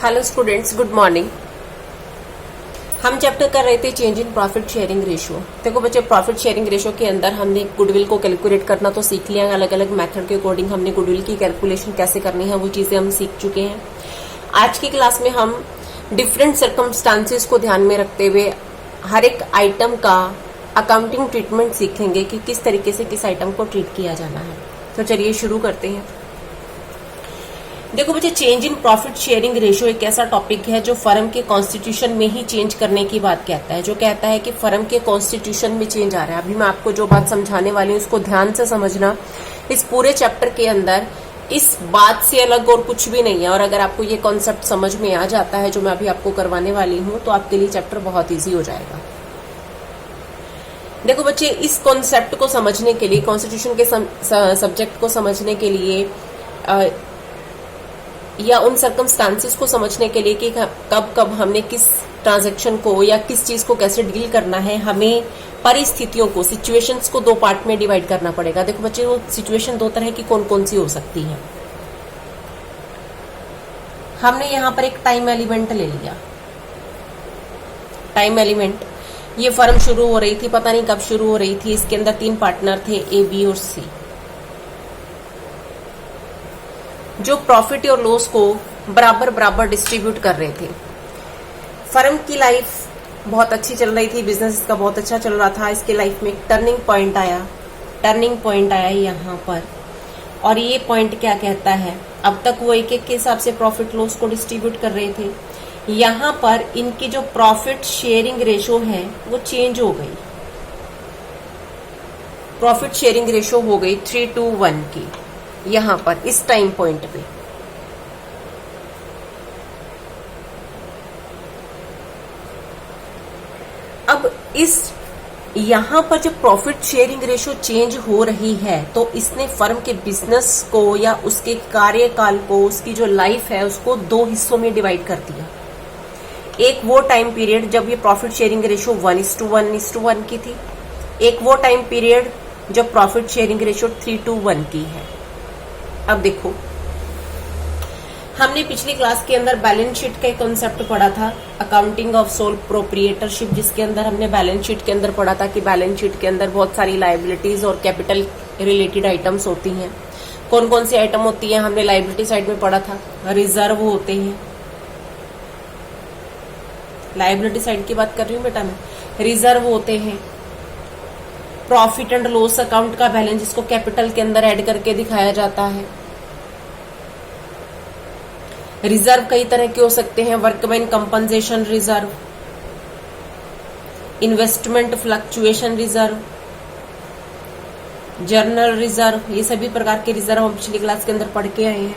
Hello students, good morning. हम chapter कर रहे थे change in profit sharing ratio. देखो बच्चे, प्रॉफिट शेयरिंग रेशियो के अंदर हमने गुडविल को कैलकुलेट करना तो सीख लिया। अलग अलग मेथड के अकॉर्डिंग हमने गुडविल की कैलकुलेशन कैसे करनी है वो चीजें हम सीख चुके हैं। आज की क्लास में हम डिफरेंट सर्कमस्टांसेस को ध्यान में रखते हुए हर एक आइटम का अकाउंटिंग ट्रीटमेंट सीखेंगे कि किस तरीके से किस आइटम को ट्रीट किया जाना है। तो चलिए शुरू करते हैं। देखो बच्चे, change in profit sharing ratio एक ऐसा टॉपिक है जो फर्म के कॉन्स्टिट्यूशन में ही चेंज करने की बात कहता है। जो कहता है कि फर्म के कॉन्स्टिट्यूशन में चेंज आ रहा है। अभी मैं आपको जो बात समझाने वाली हूँ उसको ध्यान से समझना। इस पूरे चैप्टर के अंदर इस बात से अलग और कुछ भी नहीं है। और अगर आपको ये कॉन्सेप्ट समझ में आ जाता है जो मैं अभी आपको करवाने वाली हूँ तो आपके लिए चैप्टर बहुत ईजी हो जाएगा। देखो बच्चे, इस कॉन्सेप्ट को समझने के लिए, कॉन्स्टिट्यूशन के सब्जेक्ट को समझने के लिए या उन सर्कमस्टांसेस को समझने के लिए कि कब कब हमने किस ट्रांजैक्शन को या किस चीज को कैसे डील करना है, हमें परिस्थितियों को, सिचुएशंस को दो पार्ट में डिवाइड करना पड़ेगा। देखो बच्चे, वो सिचुएशन दो तरह की कौन कौन सी हो सकती है। हमने यहां पर एक टाइम एलिमेंट ले लिया। टाइम एलिमेंट, ये फर्म शुरू हो रही थी, पता नहीं कब शुरू हो रही थी। इसके अंदर 3 पार्टनर थे, ए, बी और सी, जो प्रॉफिट और लॉस को बराबर बराबर डिस्ट्रीब्यूट कर रहे थे। फर्म की लाइफ बहुत अच्छी चल रही थी, बिजनेस इसका बहुत अच्छा चल रहा था। इसके लाइफ में एक टर्निंग पॉइंट आया यहाँ पर। और ये पॉइंट क्या कहता है, अब तक वो एक एक के हिसाब से प्रॉफिट लॉस को डिस्ट्रीब्यूट कर रहे थे। यहाँ पर इनकी जो प्रॉफिट शेयरिंग रेशो है वो चेंज हो गई। प्रॉफिट शेयरिंग रेशो हो गई 3:1 की यहां पर इस टाइम पॉइंट पे। अब इस यहां पर जब प्रॉफिट शेयरिंग रेशो चेंज हो रही है तो इसने फर्म के बिजनेस को या उसके कार्यकाल को, उसकी जो लाइफ है उसको 2 हिस्सों में डिवाइड कर दिया। एक वो टाइम पीरियड जब ये प्रॉफिट शेयरिंग रेशो 1:1 की थी, एक वो टाइम पीरियड जब प्रॉफिट शेयरिंग रेशो 3:1 की है। अब देखो, हमने पिछली क्लास के अंदर बैलेंस शीट का एक कॉन्सेप्ट पढ़ा था, अकाउंटिंग ऑफ सोल प्रोप्रिएटरशिप, जिसके अंदर हमने बैलेंस शीट के अंदर पढ़ा था कि बैलेंस शीट के अंदर बहुत सारी लायबिलिटीज और कैपिटल रिलेटेड आइटम्स होती हैं। कौन कौन सी आइटम होती हैं हमने लायबिलिटी साइड में पढ़ा था। रिजर्व होते हैं, लायबिलिटी साइड की बात कर रही हूँ बेटा मैं। रिजर्व होते हैं, प्रॉफिट एंड लॉस अकाउंट का बैलेंस जिसको कैपिटल के अंदर ऐड करके दिखाया जाता है। रिजर्व कई तरह के हो सकते हैं, workman compensation reserve, investment fluctuation reserve, journal reserve, ये सभी प्रकार के रिजर्व हम पिछली क्लास के अंदर पढ़ के आए हैं।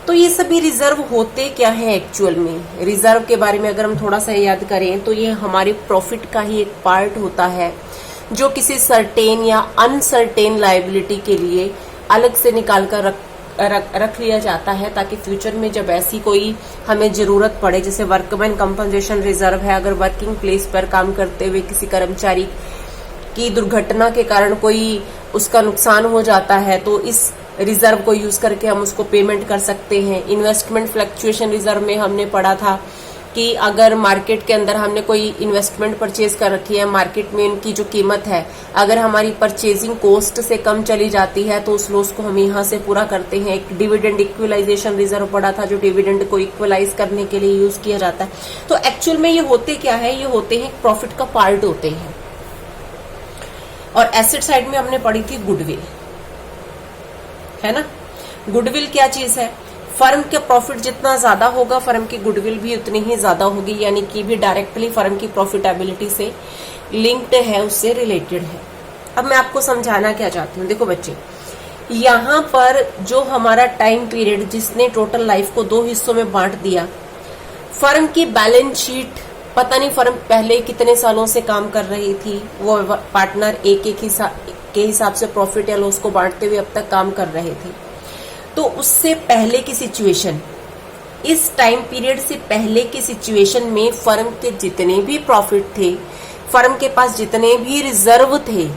तो ये सभी रिजर्व होते क्या है एक्चुअल में। रिजर्व के बारे में अगर हम थोड़ा सा याद करें तो ये हमारे प्रॉफिट का ही एक पार्ट होता है जो किसी सर्टेन या अनसर्टेन लायबिलिटी के लिए अलग से निकाल कर रख लिया जाता है, ताकि फ्यूचर में जब ऐसी कोई हमें जरूरत पड़े, जैसे वर्कमैन कंपनसेशन रिजर्व है, अगर वर्किंग प्लेस पर काम करते हुए किसी कर्मचारी की दुर्घटना के कारण कोई उसका नुकसान हो जाता है तो इस रिजर्व को यूज करके हम उसको पेमेंट कर सकते हैं। इन्वेस्टमेंट फ्लक्चुएशन रिजर्व में हमने पढ़ा था कि अगर मार्केट के अंदर हमने कोई इन्वेस्टमेंट परचेज कर रखी है, मार्केट में इनकी जो कीमत है अगर हमारी परचेजिंग कॉस्ट से कम चली जाती है तो उस लॉस को हम यहाँ से पूरा करते हैं। एक डिविडेंड इक्वलाइजेशन रिजर्व पड़ा था जो डिविडेंड को इक्वलाइज करने के लिए यूज किया जाता है। तो एक्चुअल में ये होते क्या है, ये होते हैं प्रॉफिट का पार्ट होते हैं। और एसेट साइड में हमने पढ़ी थी गुडविल, है ना। गुडविल क्या चीज है, फर्म के प्रॉफिट जितना ज्यादा होगा फर्म की गुडविल भी उतनी ही ज्यादा होगी, यानी कि भी डायरेक्टली फर्म की प्रॉफिटेबिलिटी से लिंक्ड है, उससे रिलेटेड है। अब मैं आपको समझाना क्या चाहती हूँ। देखो बच्चे, यहाँ पर जो हमारा टाइम पीरियड जिसने टोटल लाइफ को 2 हिस्सों में बांट दिया, फर्म की बैलेंस शीट, पता नहीं फर्म पहले कितने सालों से काम कर रही थी, वो पार्टनर एक के हिसाब से प्रॉफिट या लॉस को बांटते हुए अब तक काम कर रहे थे। तो उससे पहले की सिचुएशन, इस टाइम पीरियड से पहले की सिचुएशन में फर्म के जितने भी प्रॉफिट थे, फर्म के पास जितने भी रिजर्व थे,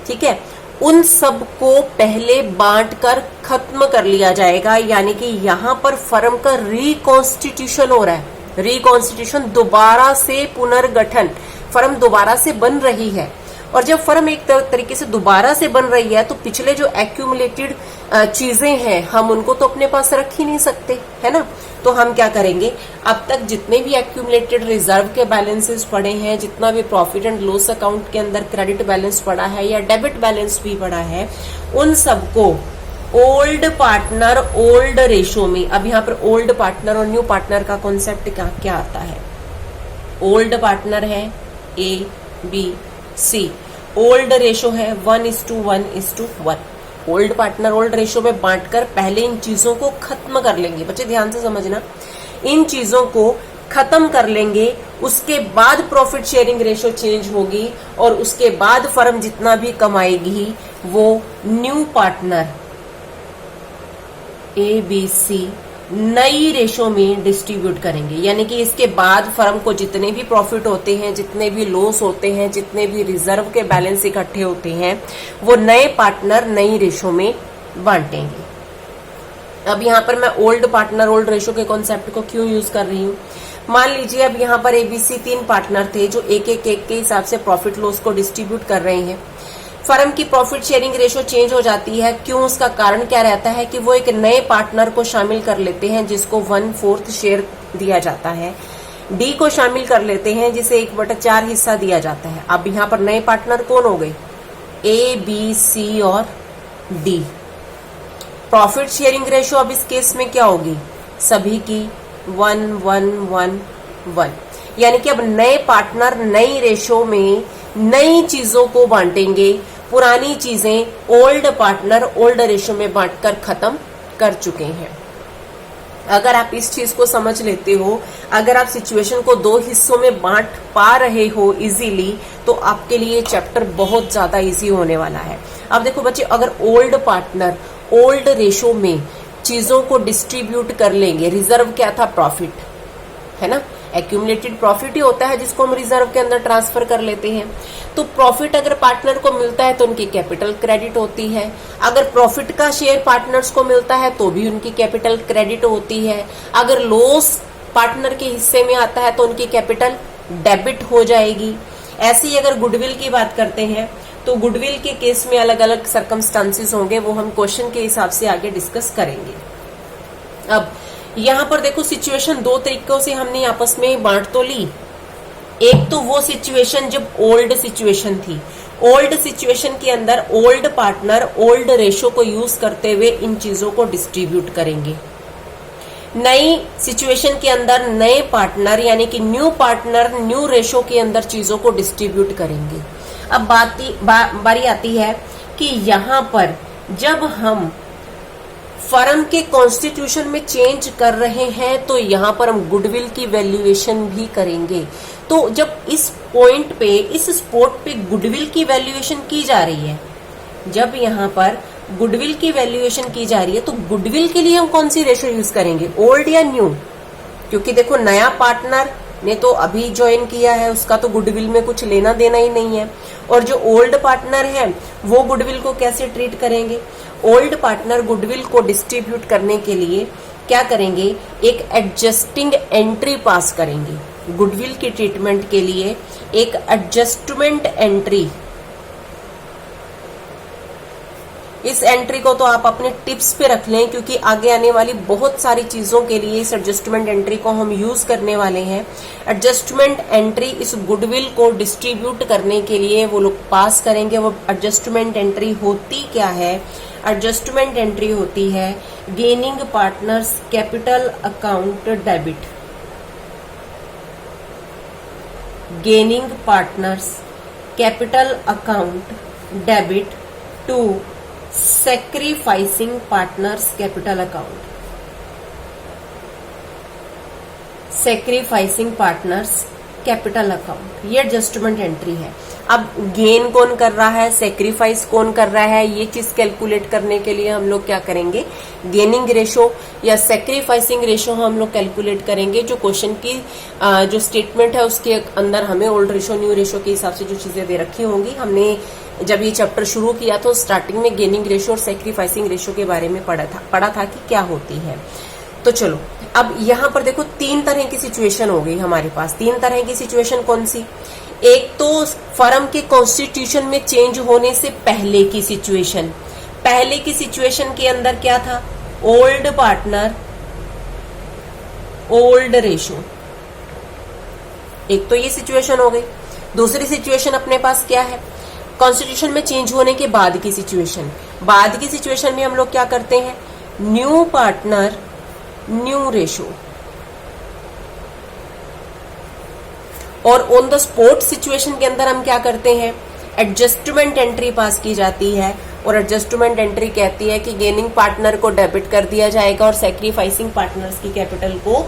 ठीक है, उन सब को पहले बांटकर खत्म कर लिया जाएगा। यानी कि यहां पर फर्म का रिकॉन्स्टिट्यूशन हो रहा है। रिकॉन्स्टिट्यूशन, दोबारा से पुनर्गठन, फर्म दोबारा से बन रही है। और जब फर्म एक तरीके से दोबारा से बन रही है तो पिछले जो एक्यूमुलेटेड चीजें हैं हम उनको तो अपने पास रख ही नहीं सकते, है ना। तो हम क्या करेंगे, अब तक जितने भी एक्यूमुलेटेड रिजर्व के बैलेंसेस पड़े हैं, जितना भी प्रॉफिट एंड लॉस अकाउंट के अंदर क्रेडिट बैलेंस पड़ा है या डेबिट बैलेंस भी पड़ा है, उन सबको ओल्ड पार्टनर ओल्ड रेशो में, अब यहाँ पर ओल्ड पार्टनर और न्यू पार्टनर का कॉन्सेप्ट क्या आता है। ओल्ड पार्टनर है A B C, old ratio है 1:1:1। ओल्ड पार्टनर ओल्ड रेशो में बांटकर पहले इन चीजों को खत्म कर लेंगे। बच्चे ध्यान से समझना, इन चीजों को खत्म कर लेंगे, उसके बाद प्रॉफिट शेयरिंग रेशो चेंज होगी और उसके बाद फर्म जितना भी कमाएगी वो new partner A B C नई रेशो में डिस्ट्रीब्यूट करेंगे। यानी कि इसके बाद फर्म को जितने भी प्रॉफिट होते हैं, जितने भी लॉस होते हैं, जितने भी रिजर्व के बैलेंस इकट्ठे होते हैं, वो नए पार्टनर नई रेशो में बांटेंगे। अब यहाँ पर मैं ओल्ड पार्टनर ओल्ड रेशो के कॉन्सेप्ट को क्यों यूज कर रही हूँ, मान लीजिए अब यहाँ पर एबीसी 3 पार्टनर थे जो एक के हिसाब से प्रॉफिट लॉस को डिस्ट्रीब्यूट कर रहे हैं। फर्म की प्रॉफिट शेयरिंग रेशो चेंज हो जाती है। क्यों, उसका कारण क्या रहता है कि वो एक नए पार्टनर को शामिल कर लेते हैं जिसको 1/4 शेयर दिया जाता है, डी को शामिल कर लेते हैं जिसे 1/4 हिस्सा दिया जाता है। अब यहाँ पर नए पार्टनर कौन हो गए, ए बी सी और डी। प्रॉफिट शेयरिंग रेशो अब इस केस में क्या होगी, सभी की 1:1:1। यानी कि अब नए पार्टनर नई रेशो में नई चीजों को बांटेंगे, पुरानी चीजें ओल्ड पार्टनर ओल्ड रेशो में बांटकर खत्म कर चुके हैं। अगर आप इस चीज को समझ लेते हो, अगर आप सिचुएशन को 2 हिस्सों में बांट पा रहे हो इजीली, तो आपके लिए चैप्टर बहुत ज्यादा इजी होने वाला है। अब देखो बच्चे, अगर ओल्ड पार्टनर ओल्ड रेशो में चीजों को डिस्ट्रीब्यूट कर लेंगे, रिजर्व क्या था, प्रॉफिट है ना, एक्यूमुलेटेड प्रॉफिट ही होता है जिसको हम रिजर्व के अंदर ट्रांसफर कर लेते हैं। तो प्रॉफिट अगर पार्टनर को मिलता है तो उनकी कैपिटल क्रेडिट होती है, अगर प्रॉफिट का शेयर पार्टनर्स को मिलता है तो भी उनकी कैपिटल क्रेडिट होती है, अगर लॉस पार्टनर के हिस्से में आता है तो उनकी कैपिटल डेबिट हो जाएगी। ऐसे ही अगर गुडविल की बात करते हैं तो गुडविल के केस में अलग अलग सर्कमस्टांसेस होंगे, वो हम क्वेश्चन के हिसाब से आगे डिस्कस करेंगे। अब यहाँ पर देखो, सिचुएशन 2 तरीकों से हमने आपस में बांट तो ली। एक तो वो सिचुएशन जब ओल्ड सिचुएशन थी, ओल्ड सिचुएशन के अंदर ओल्ड पार्टनर ओल्ड रेशो को यूज करते हुए इन चीजों को डिस्ट्रीब्यूट करेंगे। नई सिचुएशन के अंदर नए पार्टनर यानी कि न्यू पार्टनर न्यू रेशो के अंदर चीजों को डिस्ट्रीब्यूट करेंगे। अब बारी आती है कि यहाँ पर जब हम फर्म के कॉन्स्टिट्यूशन में चेंज कर रहे हैं तो यहाँ पर हम गुडविल की वैल्यूएशन भी करेंगे। तो जब इस पॉइंट पे, इस स्पॉट पे गुडविल की वैल्यूएशन की जा रही है, जब यहाँ पर गुडविल की वैल्यूएशन की जा रही है तो गुडविल के लिए हम कौन सी रेशो यूज करेंगे, ओल्ड या न्यू? क्योंकि देखो, नया पार्टनर ने तो अभी ज्वाइन किया है, उसका तो गुडविल में कुछ लेना देना ही नहीं है। और जो ओल्ड पार्टनर है वो गुडविल को कैसे ट्रीट करेंगे? ओल्ड पार्टनर गुडविल को डिस्ट्रीब्यूट करने के लिए क्या करेंगे, एक एडजस्टिंग एंट्री पास करेंगे। गुडविल की ट्रीटमेंट के लिए एक एडजस्टमेंट एंट्री, इस एंट्री को तो आप अपने टिप्स पे रख लें क्योंकि आगे आने वाली बहुत सारी चीजों के लिए इस एडजस्टमेंट एंट्री को हम यूज करने वाले हैं। एडजस्टमेंट एंट्री इस गुडविल को डिस्ट्रीब्यूट करने के लिए वो लोग पास करेंगे। वो एडजस्टमेंट एंट्री होती क्या है? एडजस्टमेंट एंट्री होती है gaining partners capital account debit, gaining partners capital account debit to sacrificing partners capital account, sacrificing partners capital account, ये एडजस्टमेंट एंट्री है। अब गेन कौन कर रहा है, सेक्रीफाइस कौन कर रहा है, ये चीज कैलकुलेट करने के लिए हम लोग क्या करेंगे, गेनिंग रेशो या सेक्रीफाइसिंग रेशो हम लोग कैलकुलेट करेंगे। जो क्वेश्चन की जो स्टेटमेंट है उसके अंदर हमें ओल्ड रेशो न्यू रेशो के हिसाब से जो चीजें दे रखी होंगी। हमने जब ये चैप्टर शुरू किया तो स्टार्टिंग में गेनिंग रेशो और सेक्रीफाइसिंग रेशो के बारे में पढ़ा था कि क्या होती है। तो चलो अब यहाँ पर देखो 3 तरह की सिचुएशन हो गई हमारे पास। 3 तरह की सिचुएशन कौन सी, एक तो फर्म के कॉन्स्टिट्यूशन में चेंज होने से पहले की सिचुएशन। पहले की सिचुएशन के अंदर क्या था, ओल्ड पार्टनर ओल्ड रेशो, एक तो ये सिचुएशन हो गई। दूसरी सिचुएशन अपने पास क्या है, कॉन्स्टिट्यूशन में चेंज होने के बाद की सिचुएशन। बाद की सिचुएशन में हम लोग क्या करते हैं, न्यू पार्टनर न्यू रेशो। और ऑन द स्पॉट सिचुएशन के अंदर हम क्या करते हैं, एडजस्टमेंट एंट्री पास की जाती है। और एडजस्टमेंट एंट्री कहती है कि गेनिंग पार्टनर को डेबिट कर दिया जाएगा और सेक्रीफाइसिंग पार्टनर्स की कैपिटल को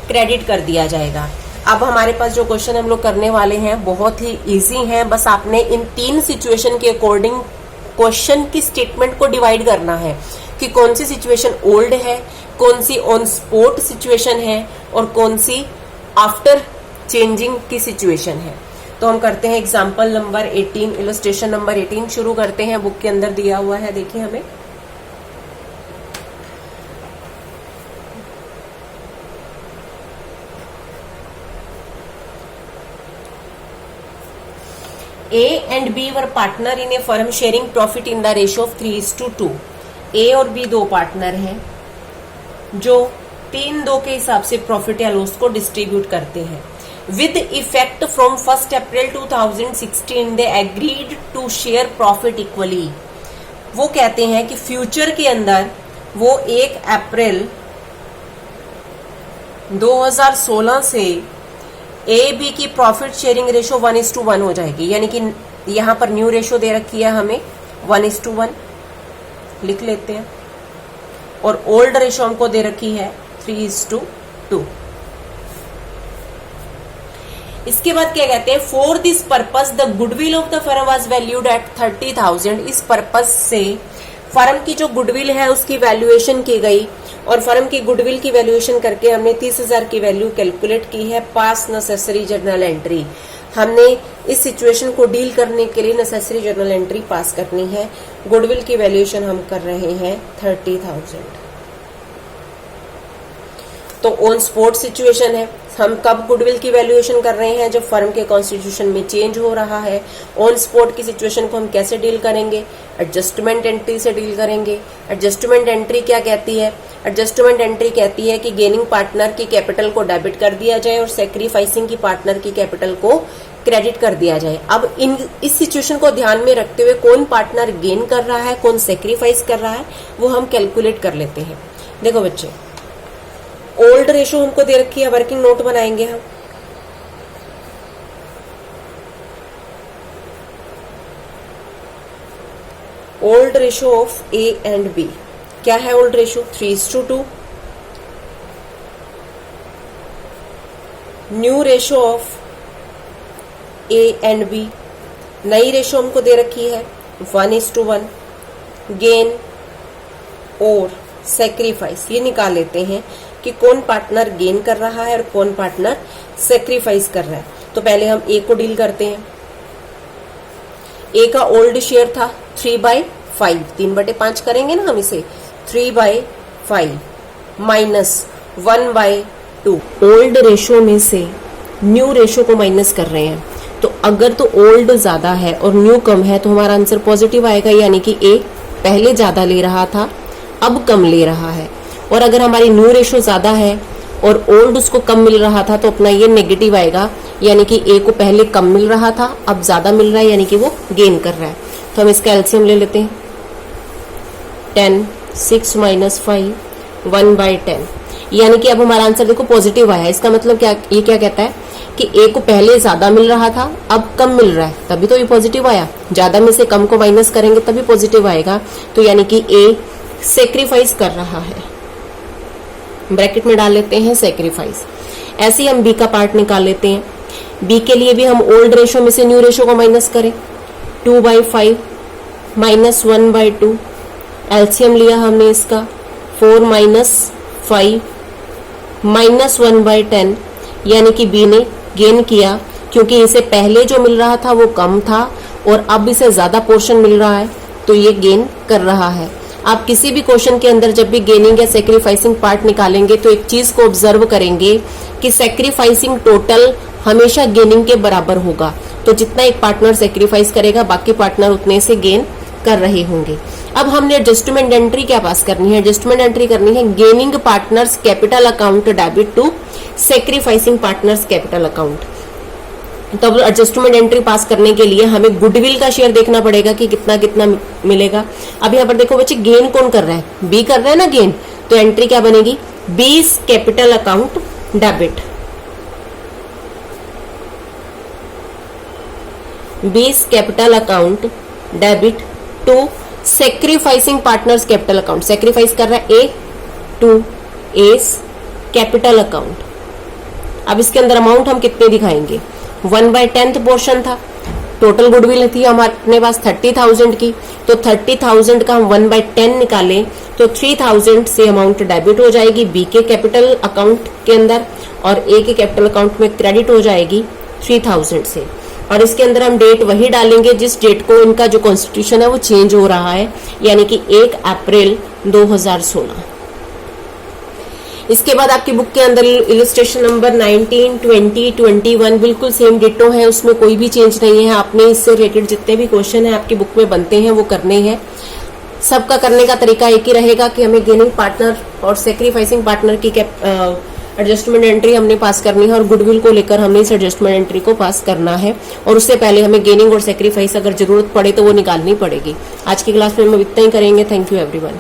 क्रेडिट कर दिया जाएगा। अब हमारे पास जो क्वेश्चन हम लोग करने वाले हैं बहुत ही इजी हैं, बस आपने इन 3 सिचुएशन के अकॉर्डिंग क्वेश्चन की स्टेटमेंट को डिवाइड करना है कि कौन सी सिचुएशन ओल्ड है, कौन सी ऑन स्पॉट सिचुएशन है और कौन सी आफ्टर चेंजिंग की सिचुएशन है। तो हम करते हैं एग्जाम्पल नंबर 18, इलस्ट्रेशन नंबर 18 शुरू करते हैं। बुक के अंदर दिया हुआ है, देखिए हमें A and B were partner in a firm sharing profit in the ratio of 3:2। A और B 2 पार्टनर हैं जो 3-2 के हिसाब से प्रॉफिट या लॉस को डिस्ट्रीब्यूट करते हैं। With effect from 1 April 2016 they agreed to share profit equally. वो कहते हैं कि फ्यूचर के अंदर वो 1 अप्रैल 2016 से ए बी की प्रॉफिट शेयरिंग रेशो 1:1 हो जाएगी। यानी कि यहां पर न्यू रेशो दे रखी है हमें 1:1 लिख लेते हैं, और ओल्ड रेशो हमको दे रखी है 3:2। इसके बाद क्या कहते हैं, for this purpose the goodwill of the firm was valued at 30,000। इस पर्पस से फर्म की जो गुडविल है उसकी वैल्यूएशन की गई, और फर्म की गुडविल की वैल्यूएशन करके हमने 30,000 की वैल्यू कैलकुलेट की है। पास नेसेसरी जर्नल एंट्री, हमने इस सिचुएशन को डील करने के लिए नेसेसरी जर्नल एंट्री पास करनी है। गुडविल की वैल्यूएशन हम कर रहे हैं 30,000। तो ऑन स्पॉट सिचुएशन है, हम कब गुडविल की वैल्यूएशन कर रहे हैं, जब फर्म के कॉन्स्टिट्यूशन में चेंज हो रहा है। ऑन स्पॉट की सिचुएशन को हम कैसे डील करेंगे, एडजस्टमेंट एंट्री से डील करेंगे। एडजस्टमेंट एंट्री क्या कहती है, एडजस्टमेंट एंट्री कहती है कि गेनिंग पार्टनर की कैपिटल को डेबिट कर दिया जाए और सेक्रीफाइसिंग की पार्टनर की कैपिटल को क्रेडिट कर दिया जाए। अब इस सिचुएशन को ध्यान में रखते हुए कौन पार्टनर गेन कर रहा है, कौन सेक्रीफाइस कर रहा है, वो हम कैलकुलेट कर लेते हैं। देखो बच्चे, ओल्ड रेशो हमको दे रखी है, वर्किंग नोट बनाएंगे हम। Old ratio of A and B क्या है, old ratio 3:2। New ratio of A and B, नई रेशो हमको दे रखी है 1:1। गेन और सेक्रीफाइस, ये निकाल लेते हैं कि कौन पार्टनर गेन कर रहा है और कौन पार्टनर सेक्रीफाइस कर रहा है। तो पहले हम ए को डील करते हैं। ए का ओल्ड शेयर था 3/5, 3/5 करेंगे ना हम इसे, 3/5 माइनस 1/2। ओल्ड रेशो में से न्यू रेशो को माइनस कर रहे हैं, तो अगर तो ओल्ड ज्यादा है और न्यू कम है तो हमारा आंसर पॉजिटिव आएगा। यानी कि ए पहले ज्यादा ले रहा था, अब कम ले रहा है। और अगर हमारी न्यू रेशो ज्यादा है और ओल्ड उसको कम मिल रहा था तो अपना ये नेगेटिव आएगा। यानी कि ए को पहले कम मिल रहा था, अब ज्यादा मिल रहा है, यानी कि वो गेन कर रहा है। तो हम इसका एलसीएम ले लेते हैं, 10, 6 - 5, 1/10। यानी कि अब हमारा आंसर देखो पॉजिटिव आया है। इसका मतलब क्या, ये क्या कहता है कि ए को पहले ज्यादा मिल रहा था, अब कम मिल रहा है, तभी तो ये पॉजिटिव आया। ज्यादा में से कम को माइनस करेंगे तभी पॉजिटिव आएगा। तो यानी कि ए सेक्रीफाइस कर रहा है, ब्रैकेट में डाल लेते हैं सेक्रीफाइस। ऐसे ही हम बी का पार्ट निकाल लेते हैं। बी के लिए भी हम ओल्ड रेशो में से न्यू रेशो को माइनस करें, 2/5 माइनस 1/2, एलसीएम लिया हमने इसका 4 माइनस 5 माइनस 1/10, यानी कि बी ने गेन किया, क्योंकि इसे पहले जो मिल रहा था वो कम था और अब इसे ज्यादा पोर्शन मिल रहा है, तो ये गेन कर रहा है। आप किसी भी क्वेश्चन के अंदर जब भी गेनिंग या सेक्रीफाइसिंग पार्ट निकालेंगे तो एक चीज को ऑब्जर्व करेंगे कि सेक्रीफाइसिंग टोटल हमेशा गेनिंग के बराबर होगा। तो जितना एक पार्टनर सेक्रीफाइस करेगा बाकी पार्टनर उतने से गेन कर रहे होंगे। अब हमने एडजस्टमेंट एंट्री क्या पास करनी है? एडजस्टमेंट एंट्री करनी है gaining partners capital account debit to sacrificing partners capital account. तो अब एडजस्टमेंट एंट्री पास करने के लिए हमें गुडविल का शेयर देखना पड़ेगा कि कितना कितना मिलेगा। अब यहाँ पर देखो बच्चे, गेन कौन कर रहा है? बी कर रहा है ना गेन, तो एंट्री क्या बनेगी? बीस capital account debit, 20 capital account debit to sacrificing partners capital account. Sacrifice कर रहा है A to S capital account. अब इसके अंदर अमाउंट हम कितने दिखाएंगे? 1/10 पोर्शन था, टोटल गुडविल थी हमारे पास 30,000 की, तो 30,000 का हम 1/10 निकालें तो 3,000 से अमाउंट डेबिट हो जाएगी बी के कैपिटल अकाउंट के अंदर और ए के कैपिटल अकाउंट में क्रेडिट हो जाएगी 3,000 से। और इसके अंदर हम डेट वही डालेंगे जिस डेट को इनका जो कॉन्स्टिट्यूशन है वो चेंज हो रहा है, यानी कि 1 अप्रैल 2016। इसके बाद आपकी बुक के अंदर इलस्ट्रेशन नंबर 19, 20, 21 बिल्कुल सेम डिटो है, उसमें कोई भी चेंज नहीं है। आपने इससे रिलेटेड जितने भी क्वेश्चन है आपकी बुक में बनते हैं वो करने हैं। सबका करने का तरीका एक ही रहेगा कि हमें गेनिंग पार्टनर और सेक्रीफाइसिंग पार्टनर की एडजस्टमेंट एंट्री हमने पास करनी है और गुडविल को लेकर हमने इस एडजस्टमेंट एंट्री को पास करना है। और उससे पहले हमें गेनिंग और सेक्रीफाइस अगर जरूरत पड़े तो वो निकालनी पड़ेगी। आज की क्लास में हम इतना ही करेंगे। Thank you everyone.